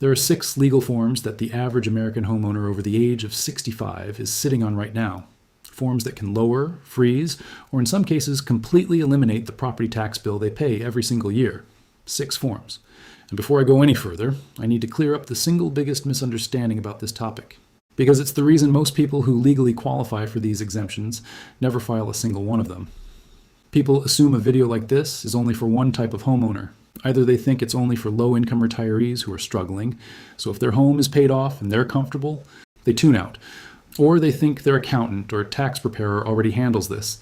There are 6 legal forms that the average American homeowner over the age of 65 is sitting on right now. Forms that can lower, freeze, or in some cases completely eliminate the property tax bill they pay every single year. 6 forms. And before I go any further, I need to clear up the single biggest misunderstanding about this topic. Because it's the reason most people who legally qualify for these exemptions never file a single one of them. People assume a video like this is only for one type of homeowner. Either they think it's only for low-income retirees who are struggling, so if their home is paid off and they're comfortable, they tune out. Or they think their accountant or tax preparer already handles this,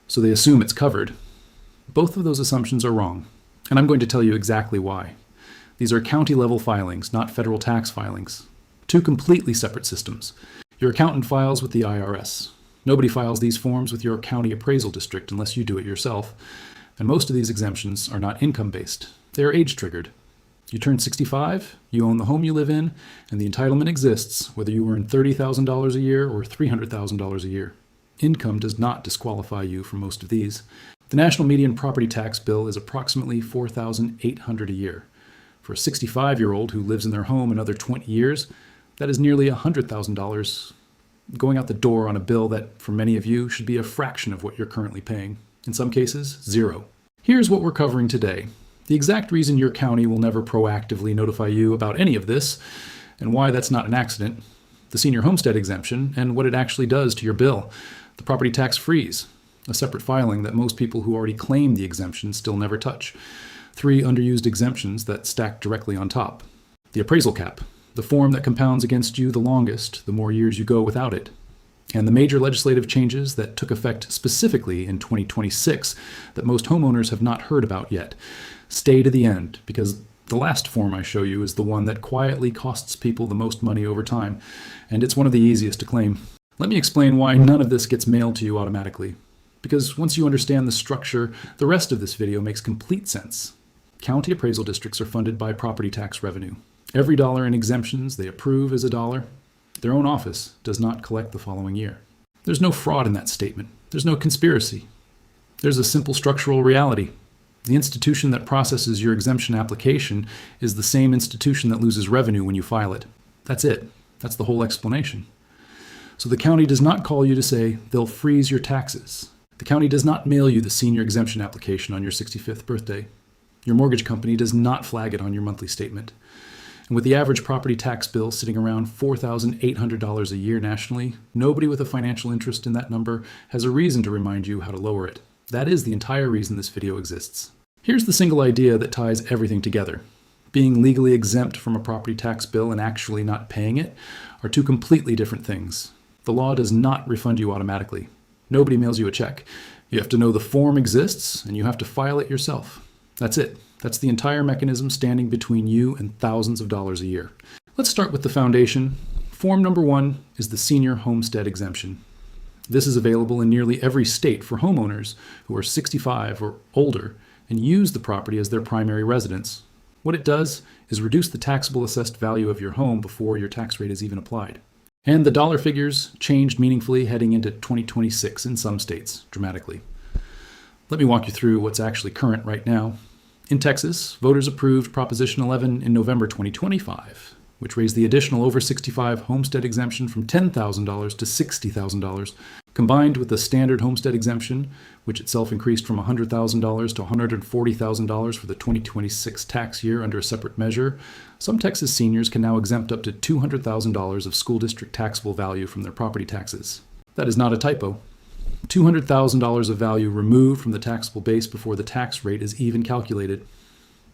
so they assume it's covered. Both of those assumptions are wrong, and I'm going to tell you exactly why. These are county-level filings, not federal tax filings. 2 completely separate systems. Your accountant files with the IRS. Nobody files these forms with your county appraisal district unless you do it yourself. And most of these exemptions are not income-based. They are age-triggered. You turn 65, you own the home you live in, and the entitlement exists whether you earn $30,000 a year or $300,000 a year. Income does not disqualify you for most of these. The national median property tax bill is approximately $4,800 a year. For a 65-year-old who lives in their home another 20 years, that is nearly $100,000 going out the door on a bill that, for many of you, should be a fraction of what you're currently paying. In some cases, 0. Here's what we're covering today. The exact reason your county will never proactively notify you about any of this, and why that's not an accident, the senior homestead exemption, and what it actually does to your bill, the property tax freeze, a separate filing that most people who already claim the exemption still never touch, 3 underused exemptions that stack directly on top, the appraisal cap, the form that compounds against you the longest, the more years you go without it, and the major legislative changes that took effect specifically in 2026 that most homeowners have not heard about yet. Stay to the end, because the last form I show you is the one that quietly costs people the most money over time, and it's one of the easiest to claim. Let me explain why none of this gets mailed to you automatically. Because once you understand the structure, the rest of this video makes complete sense. County appraisal districts are funded by property tax revenue. Every dollar in exemptions they approve is a dollar. Their own office does not collect the following year. There's no fraud in that statement. There's no conspiracy. There's a simple structural reality. The institution that processes your exemption application is the same institution that loses revenue when you file it. That's it. That's the whole explanation. So the county does not call you to say they'll freeze your taxes. The county does not mail you the senior exemption application on your 65th birthday. Your mortgage company does not flag it on your monthly statement. And with the average property tax bill sitting around $4,800 a year nationally, nobody with a financial interest in that number has a reason to remind you how to lower it. That is the entire reason this video exists. Here's the single idea that ties everything together. Being legally exempt from a property tax bill and actually not paying it are 2 completely different things. The law does not refund you automatically. Nobody mails you a check. You have to know the form exists, and you have to file it yourself. That's it. That's the entire mechanism standing between you and thousands of dollars a year. Let's start with the foundation. Form number 1 is the senior homestead exemption. This is available in nearly every state for homeowners who are 65 or older and use the property as their primary residence. What it does is reduce the taxable assessed value of your home before your tax rate is even applied. And the dollar figures changed meaningfully heading into 2026 in some states, dramatically. Let me walk you through what's actually current right now. In Texas, voters approved Proposition 11 in November 2025, which raised the additional over 65 homestead exemption from $10,000 to $60,000, combined with the standard homestead exemption, which itself increased from $100,000 to $140,000 for the 2026 tax year under a separate measure. Some Texas seniors can now exempt up to $200,000 of school district taxable value from their property taxes. That is not a typo. $200,000 of value removed from the taxable base before the tax rate is even calculated.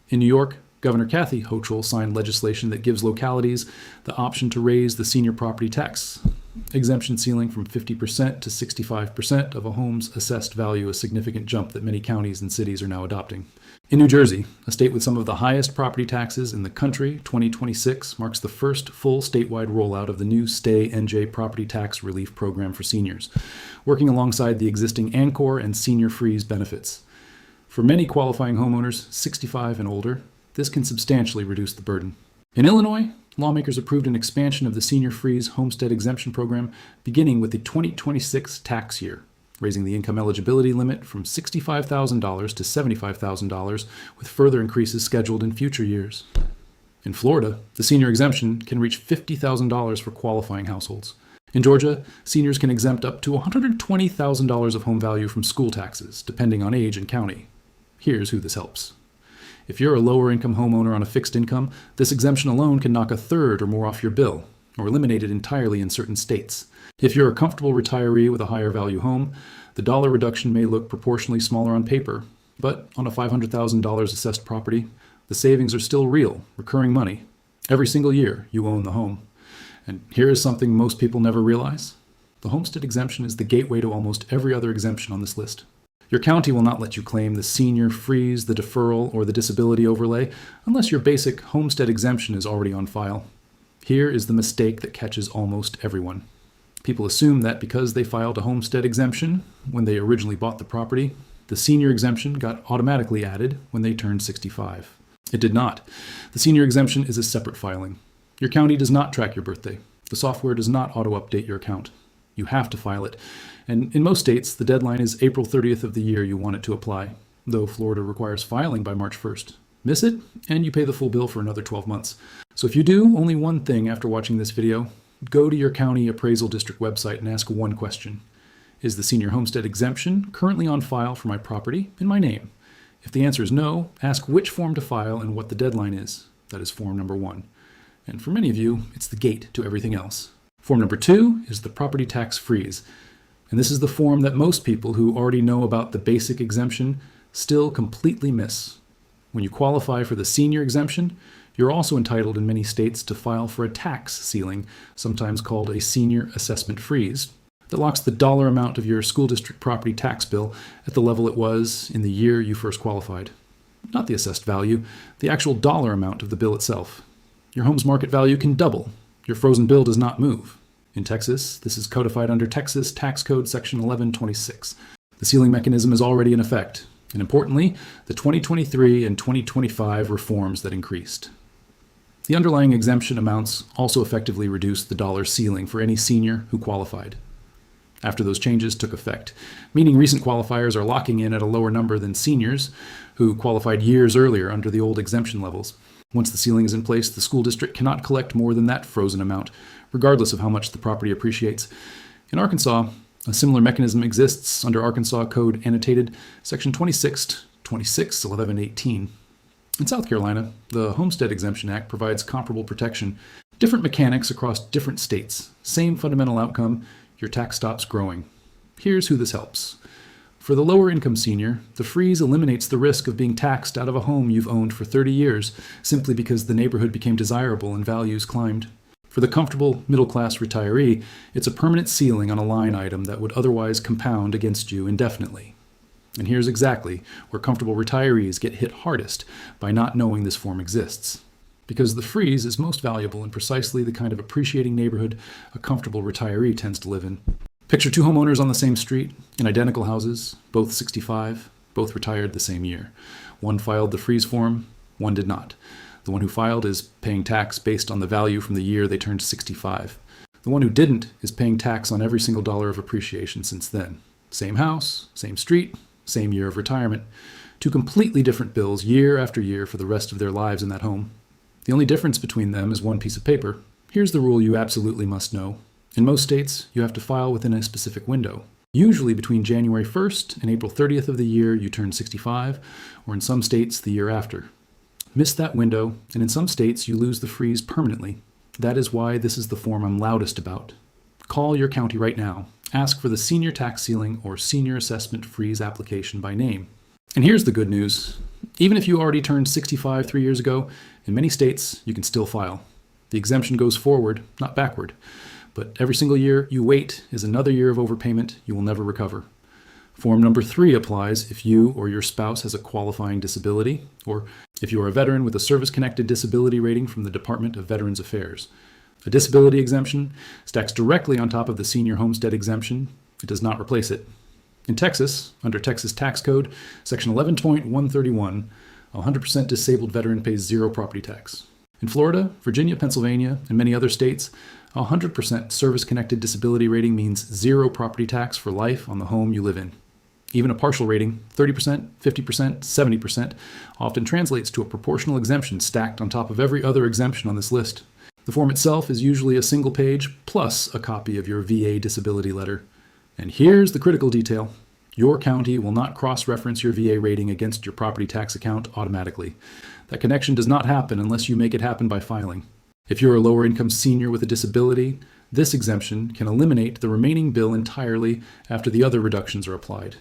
In New York, Governor Kathy Hochul signed legislation that gives localities the option to raise the senior property tax exemption ceiling from 50% to 65% of a home's assessed value, a significant jump that many counties and cities are now adopting. In New Jersey, a state with some of the highest property taxes in the country, 2026 marks the first full statewide rollout of the new Stay NJ property tax relief program for seniors, working alongside the existing Anchor and Senior Freeze benefits. For many qualifying homeowners, 65 and older, this can substantially reduce the burden. In Illinois, lawmakers approved an expansion of the Senior Freeze homestead exemption program beginning with the 2026 tax year, raising the income eligibility limit from $65,000 to $75,000, with further increases scheduled in future years. In Florida, the senior exemption can reach $50,000 for qualifying households. In Georgia, seniors can exempt up to $120,000 of home value from school taxes, depending on age and county. Here's who this helps. If you're a lower-income homeowner on a fixed income, this exemption alone can knock a third or more off your bill, or eliminate it entirely in certain states. If you're a comfortable retiree with a higher value home, the dollar reduction may look proportionally smaller on paper, but on a $500,000 assessed property, the savings are still real, recurring money. Every single year, you own the home. And here is something most people never realize. The homestead exemption is the gateway to almost every other exemption on this list. Your county will not let you claim the senior freeze, the deferral, or the disability overlay unless your basic homestead exemption is already on file. Here is the mistake that catches almost everyone. People assume that because they filed a homestead exemption when they originally bought the property, the senior exemption got automatically added when they turned 65. It did not. The senior exemption is a separate filing. Your county does not track your birthday. The software does not auto-update your account. You have to file it. And in most states, the deadline is April 30th of the year you want it to apply, though Florida requires filing by March 1st. Miss it, and you pay the full bill for another 12 months. So if you do only one thing after watching this video, go to your county appraisal district website and ask one question. Is the senior homestead exemption currently on file for my property in my name? If the answer is no, ask which form to file and what the deadline is. That is form number 1. And for many of you, it's the gate to everything else. Form number 2 is the property tax freeze. And this is the form that most people who already know about the basic exemption still completely miss. When you qualify for the senior exemption, you're also entitled in many states to file for a tax ceiling, sometimes called a senior assessment freeze, that locks the dollar amount of your school district property tax bill at the level it was in the year you first qualified. Not the assessed value, the actual dollar amount of the bill itself. Your home's market value can double. Your frozen bill does not move. In Texas, this is codified under Texas Tax Code Section 1126. The ceiling mechanism is already in effect, and importantly, the 2023 and 2025 reforms that increased. The underlying exemption amounts also effectively reduced the dollar ceiling for any senior who qualified. After those changes took effect, meaning recent qualifiers are locking in at a lower number than seniors who qualified years earlier under the old exemption levels. Once the ceiling is in place, the school district cannot collect more than that frozen amount, regardless of how much the property appreciates. In Arkansas, a similar mechanism exists under Arkansas Code Annotated Section 261118. In South Carolina, the Homestead Exemption Act provides comparable protection. Different mechanics across different states. Same fundamental outcome, your tax stops growing. Here's who this helps. For the lower income senior, the freeze eliminates the risk of being taxed out of a home you've owned for 30 years simply because the neighborhood became desirable and values climbed. For the comfortable middle-class retiree, it's a permanent ceiling on a line item that would otherwise compound against you indefinitely. And here's exactly where comfortable retirees get hit hardest by not knowing this form exists. Because the freeze is most valuable in precisely the kind of appreciating neighborhood a comfortable retiree tends to live in. Picture two homeowners on the same street, in identical houses, both 65, both retired the same year. One filed the freeze form, one did not. The one who filed is paying tax based on the value from the year they turned 65. The one who didn't is paying tax on every single dollar of appreciation since then. Same house, same street, same year of retirement. Two completely different bills year after year for the rest of their lives in that home. The only difference between them is one piece of paper. Here's the rule you absolutely must know. In most states, you have to file within a specific window, usually between January 1st and April 30th of the year you turn 65, or in some states, the year after. Miss that window, and in some states, you lose the freeze permanently. That is why this is the form I'm loudest about. Call your county right now. Ask for the senior tax ceiling or senior assessment freeze application by name. And here's the good news. Even if you already turned 65 3 years ago, in many states, you can still file. The exemption goes forward, not backward. But every single year you wait is another year of overpayment you will never recover. Form number 3 applies if you or your spouse has a qualifying disability, or if you are a veteran with a service-connected disability rating from the Department of Veterans Affairs. A disability exemption stacks directly on top of the senior homestead exemption. It does not replace it. In Texas, under Texas Tax Code, Section 11.131, a 100% disabled veteran pays 0 property tax. In Florida, Virginia, Pennsylvania, and many other states, a 100% service-connected disability rating means 0 property tax for life on the home you live in. Even a partial rating, 30%, 50%, 70%, often translates to a proportional exemption stacked on top of every other exemption on this list. The form itself is usually a single page plus a copy of your VA disability letter. And here's the critical detail. Your county will not cross-reference your VA rating against your property tax account automatically. That connection does not happen unless you make it happen by filing. If you're a lower-income senior with a disability, this exemption can eliminate the remaining bill entirely after the other reductions are applied.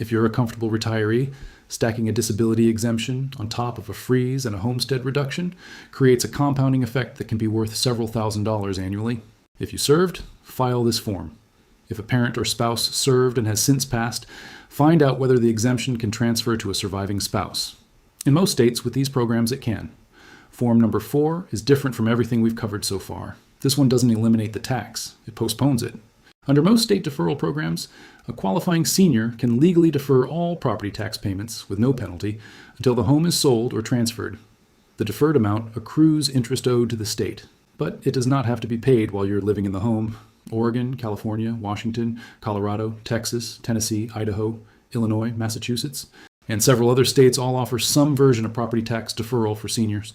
If you're a comfortable retiree, stacking a disability exemption on top of a freeze and a homestead reduction creates a compounding effect that can be worth several $1,000s annually. If you served, file this form. If a parent or spouse served and has since passed, find out whether the exemption can transfer to a surviving spouse. In most states with these programs, it can. Form number 4 is different from everything we've covered so far. This one doesn't eliminate the tax, it postpones it. Under most state deferral programs, a qualifying senior can legally defer all property tax payments with no penalty until the home is sold or transferred. The deferred amount accrues interest owed to the state, but it does not have to be paid while you're living in the home. Oregon, California, Washington, Colorado, Texas, Tennessee, Idaho, Illinois, Massachusetts, and several other states all offer some version of property tax deferral for seniors.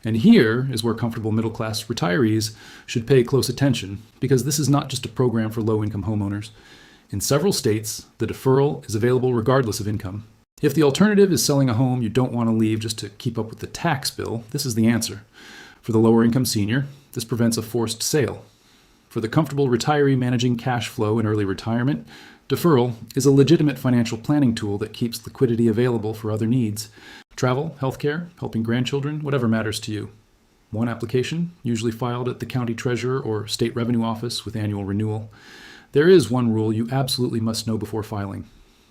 And here is where comfortable middle-class retirees should pay close attention, because this is not just a program for low-income homeowners. In several states, the deferral is available regardless of income. If the alternative is selling a home you don't want to leave just to keep up with the tax bill, this is the answer. For the lower-income senior, this prevents a forced sale. For the comfortable retiree managing cash flow in early retirement, deferral is a legitimate financial planning tool that keeps liquidity available for other needs. Travel, healthcare, helping grandchildren, whatever matters to you. One application, usually filed at the county treasurer or state revenue office with annual renewal. There is one rule you absolutely must know before filing.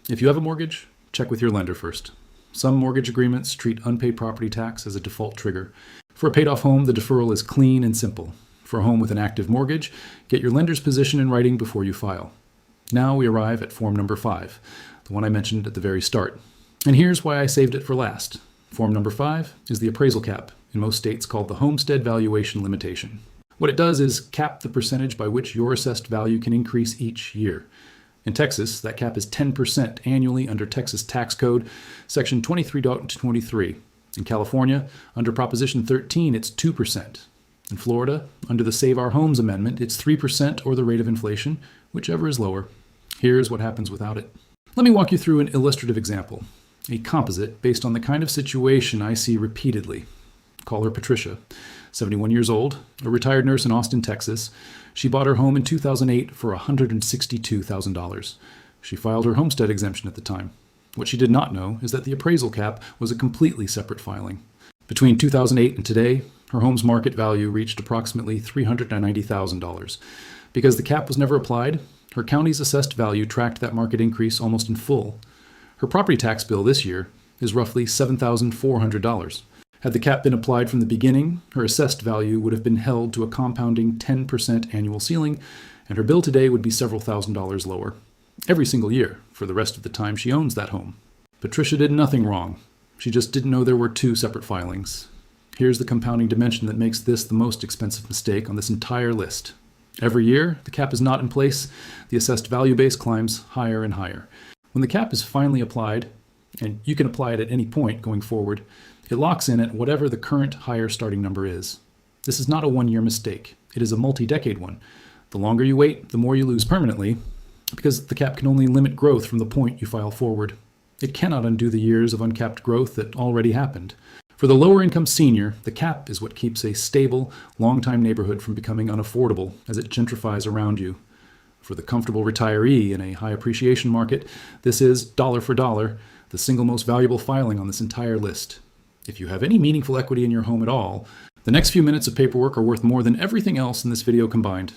If you have a mortgage, check with your lender first. Some mortgage agreements treat unpaid property tax as a default trigger. For a paid-off home, the deferral is clean and simple. For a home with an active mortgage, get your lender's position in writing before you file. Now we arrive at form number 5, the one I mentioned at the very start. And here's why I saved it for last. Form number 5 is the appraisal cap, in most states called the homestead valuation limitation. What it does is cap the percentage by which your assessed value can increase each year. In Texas, that cap is 10% annually under Texas Tax Code, Section 23.23. In California, under Proposition 13, it's 2%. In Florida, under the Save Our Homes Amendment, it's 3% or the rate of inflation, whichever is lower. Here's what happens without it. Let me walk you through an illustrative example, a composite based on the kind of situation I see repeatedly. Call her Patricia, 71 years old, a retired nurse in Austin, Texas. She bought her home in 2008 for $162,000. She filed her homestead exemption at the time. What she did not know is that the appraisal cap was a completely separate filing. Between 2008 and today, her home's market value reached approximately $390,000. Because the cap was never applied, her county's assessed value tracked that market increase almost in full. Her property tax bill this year is roughly $7,400. Had the cap been applied from the beginning, her assessed value would have been held to a compounding 10% annual ceiling, and her bill today would be several $1,000s lower. Every single year, for the rest of the time she owns that home. Patricia did nothing wrong. She just didn't know there were 2 separate filings. Here's the compounding dimension that makes this the most expensive mistake on this entire list. Every year, the cap is not in place, the assessed value base climbs higher and higher. When the cap is finally applied, and you can apply it at any point going forward, it locks in at whatever the current higher starting number is. This is not a one-year mistake. It is a multi-decade one. The longer you wait, the more you lose permanently, because the cap can only limit growth from the point you file forward. It cannot undo the years of uncapped growth that already happened. For the lower-income senior, the cap is what keeps a stable, long-time neighborhood from becoming unaffordable as it gentrifies around you. For the comfortable retiree in a high-appreciation market, this is, dollar for dollar, the single most valuable filing on this entire list. If you have any meaningful equity in your home at all, the next few minutes of paperwork are worth more than everything else in this video combined.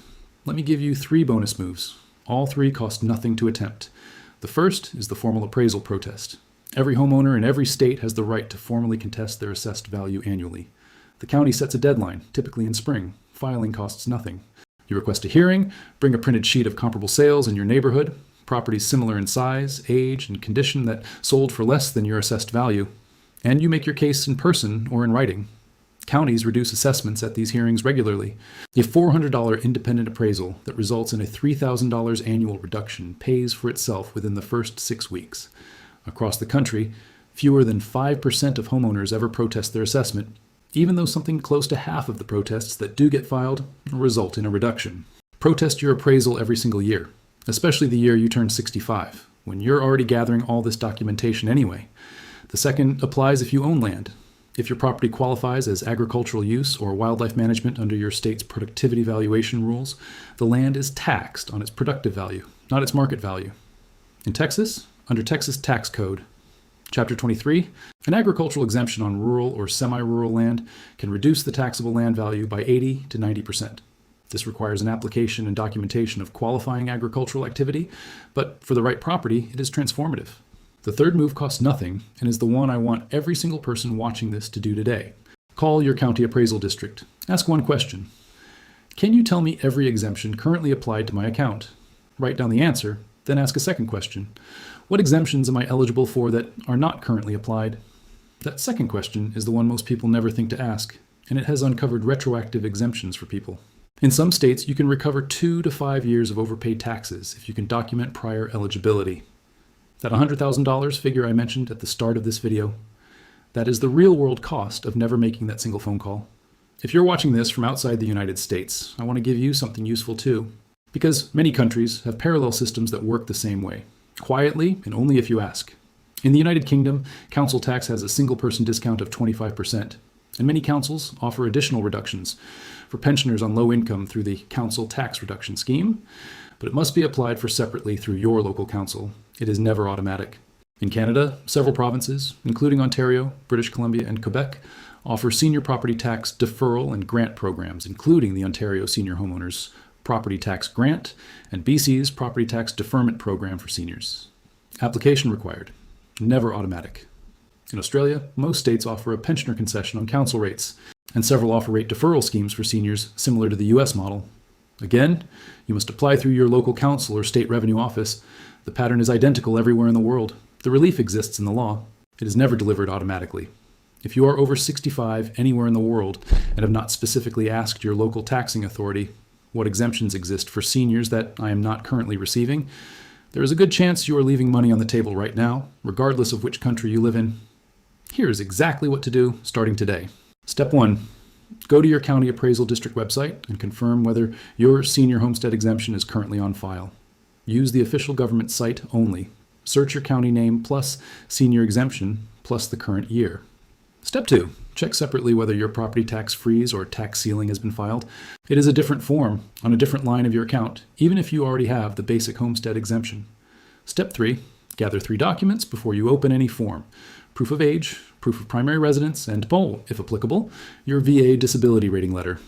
Let me give you 3 bonus moves. All 3 cost nothing to attempt. The first is the formal appraisal protest. Every homeowner in every state has the right to formally contest their assessed value annually. The county sets a deadline, typically in spring. Filing costs nothing. You request a hearing, bring a printed sheet of comparable sales in your neighborhood, properties similar in size, age, and condition that sold for less than your assessed value, and you make your case in person or in writing. Counties reduce assessments at these hearings regularly. A $400 independent appraisal that results in a $3,000 annual reduction pays for itself within the first 6 weeks. Across the country, fewer than 5% of homeowners ever protest their assessment, even though something close to half of the protests that do get filed result in a reduction. Protest your appraisal every single year, especially the year you turn 65, when you're already gathering all this documentation anyway. The second applies if you own land. If your property qualifies as agricultural use or wildlife management under your state's productivity valuation rules, the land is taxed on its productive value, not its market value. In Texas, under Texas Tax Code, Chapter 23, an agricultural exemption on rural or semi-rural land can reduce the taxable land value by 80 to 90%. This requires an application and documentation of qualifying agricultural activity, but for the right property, it is transformative. The third move costs nothing and is the one I want every single person watching this to do today. Call your county appraisal district. Ask one question. Can you tell me every exemption currently applied to my account? Write down the answer, then ask a second question. What exemptions am I eligible for that are not currently applied? That second question is the one most people never think to ask, and it has uncovered retroactive exemptions for people. In some states, you can recover 2 to 5 years of overpaid taxes if you can document prior eligibility. That $100,000 figure I mentioned at the start of this video, that is the real-world cost of never making that single phone call. If you're watching this from outside the United States, I want to give you something useful too, because many countries have parallel systems that work the same way. Quietly, and only if you ask. In the United Kingdom, council tax has a single-person discount of 25%, and many councils offer additional reductions for pensioners on low income through the Council Tax Reduction Scheme, but it must be applied for separately through your local council. It is never automatic. In Canada, several provinces, including Ontario, British Columbia, and Quebec, offer senior property tax deferral and grant programs, including the Ontario Senior Homeowners Property Tax Grant, and BC's Property Tax Deferment Program for seniors. Application required. Never automatic. In Australia, most states offer a pensioner concession on council rates, and several offer rate deferral schemes for seniors similar to the US model. Again, you must apply through your local council or state revenue office. The pattern is identical everywhere in the world. The relief exists in the law. It is never delivered automatically. If you are over 65 anywhere in the world and have not specifically asked your local taxing authority what exemptions exist for seniors that I am not currently receiving, there is a good chance you are leaving money on the table right now, regardless of which country you live in. Here is exactly what to do starting today. Step 1. Go to your county appraisal district website and confirm whether your senior homestead exemption is currently on file. Use the official government site only. Search your county name plus senior exemption plus the current year. Step 2. Check separately whether your property tax freeze or tax ceiling has been filed. It is a different form on a different line of your account, even if you already have the basic homestead exemption. Step 3. Gather 3 documents before you open any form. Proof of age, proof of primary residence, and, if applicable, your VA disability rating letter.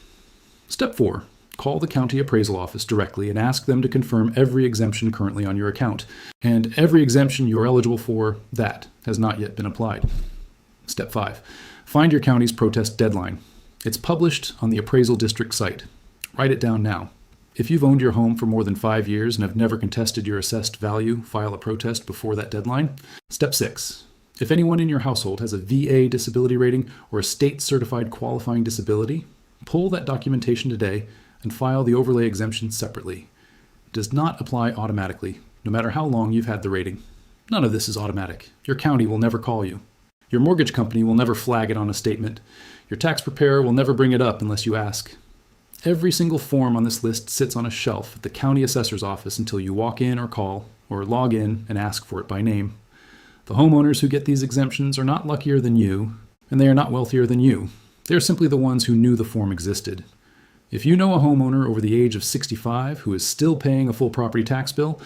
Step 4. Call the county appraisal office directly and ask them to confirm every exemption currently on your account, and every exemption you are eligible for that has not yet been applied. Step 5. Find your county's protest deadline. It's published on the appraisal district site. Write it down now. If you've owned your home for more than 5 years and have never contested your assessed value, file a protest before that deadline. Step 6. If anyone in your household has a VA disability rating or a state-certified qualifying disability, pull that documentation today and file the overlay exemption separately. It does not apply automatically, no matter how long you've had the rating. None of this is automatic. Your county will never call you. Your mortgage company will never flag it on a statement. Your tax preparer will never bring it up unless you ask. Every single form on this list sits on a shelf at the county assessor's office until you walk in or call, or log in and ask for it by name. The homeowners who get these exemptions are not luckier than you, and they are not wealthier than you. They are simply the ones who knew the form existed. If you know a homeowner over the age of 65 who is still paying a full property tax bill,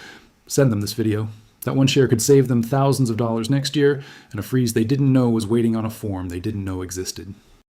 send them this video. That one share could save them thousands of dollars next year, and a freeze they didn't know was waiting on a form they didn't know existed.